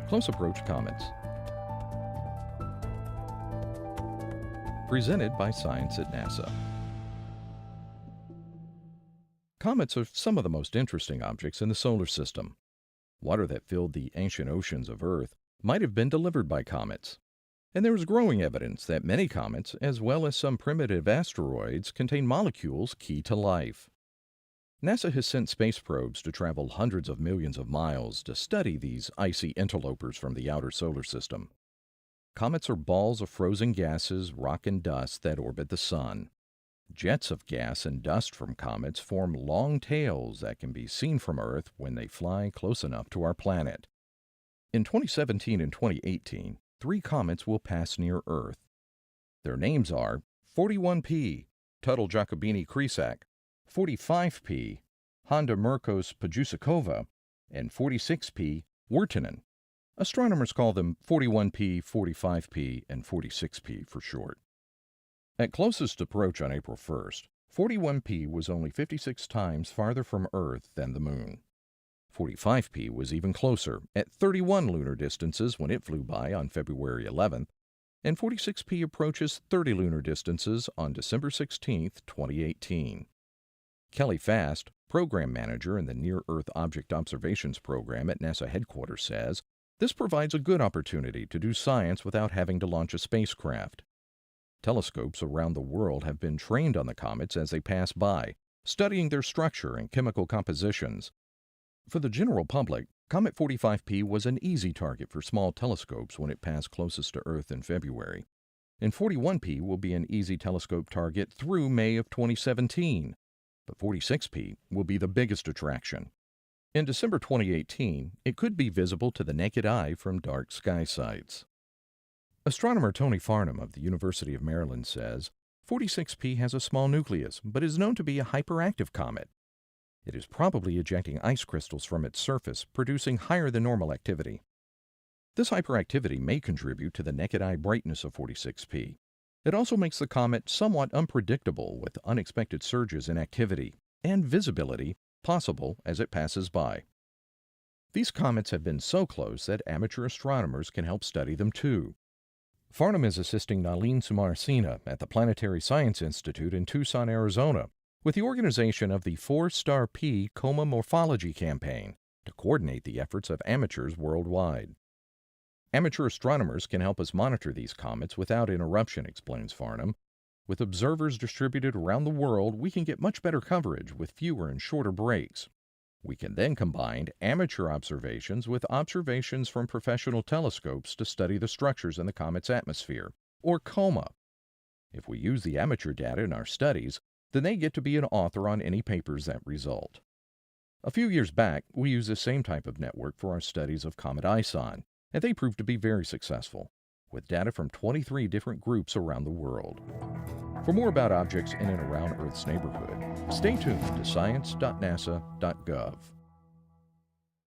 Close Approach Comets. Presented by Science at NASA. Comets are some of the most interesting objects in the solar system. Water that filled the ancient oceans of Earth might have been delivered by comets. And there is growing evidence that many comets, as well as some primitive asteroids, contain molecules key to life. NASA has sent space probes to travel hundreds of millions of miles to study these icy interlopers from the outer solar system. Comets are balls of frozen gases, rock, and dust that orbit the Sun. Jets of gas and dust from comets form long tails that can be seen from Earth when they fly close enough to our planet. In 2017 and 2018, 3 comets will pass near Earth. Their names are 41P, Tuttle-Giacobini-Crisac, 45P, Honda-Merkos-Pajusakova, and 46P, Wirtanen. Astronomers call them 41P, 45P, and 46P for short. At closest approach on April 1st, 41P was only 56 times farther from Earth than the Moon. 45P was even closer, at 31 lunar distances when it flew by on February 11th, and 46P approaches 30 lunar distances on December 16, 2018. Kelly Fast, program manager in the Near-Earth Object Observations Program at NASA headquarters, says, "This provides a good opportunity to do science without having to launch a spacecraft." Telescopes around the world have been trained on the comets as they pass by, studying their structure and chemical compositions. For the general public, Comet 45P was an easy target for small telescopes when it passed closest to Earth in February. And 41P will be an easy telescope target through May of 2017. But 46P will be the biggest attraction. In December 2018, it could be visible to the naked eye from dark sky sites. Astronomer Tony Farnham of the University of Maryland says, 46P has a small nucleus, but is known to be a hyperactive comet. It is probably ejecting ice crystals from its surface, producing higher than normal activity. This hyperactivity may contribute to the naked eye brightness of 46P. It also makes the comet somewhat unpredictable, with unexpected surges in activity and visibility possible as it passes by. These comets have been so close that amateur astronomers can help study them too. Farnham is assisting Nalin Sumarsina at the Planetary Science Institute in Tucson, Arizona, with the organization of the 4-Star P Coma Morphology Campaign to coordinate the efforts of amateurs worldwide. Amateur astronomers can help us monitor these comets without interruption, explains Farnham. With observers distributed around the world, we can get much better coverage with fewer and shorter breaks. We can then combine amateur observations with observations from professional telescopes to study the structures in the comet's atmosphere, or coma. If we use the amateur data in our studies, then they get to be an author on any papers that result. A few years back, we used the same type of network for our studies of Comet ISON, and they proved to be very successful, with data from 23 different groups around the world. For more about objects in and around Earth's neighborhood, stay tuned to science.nasa.gov.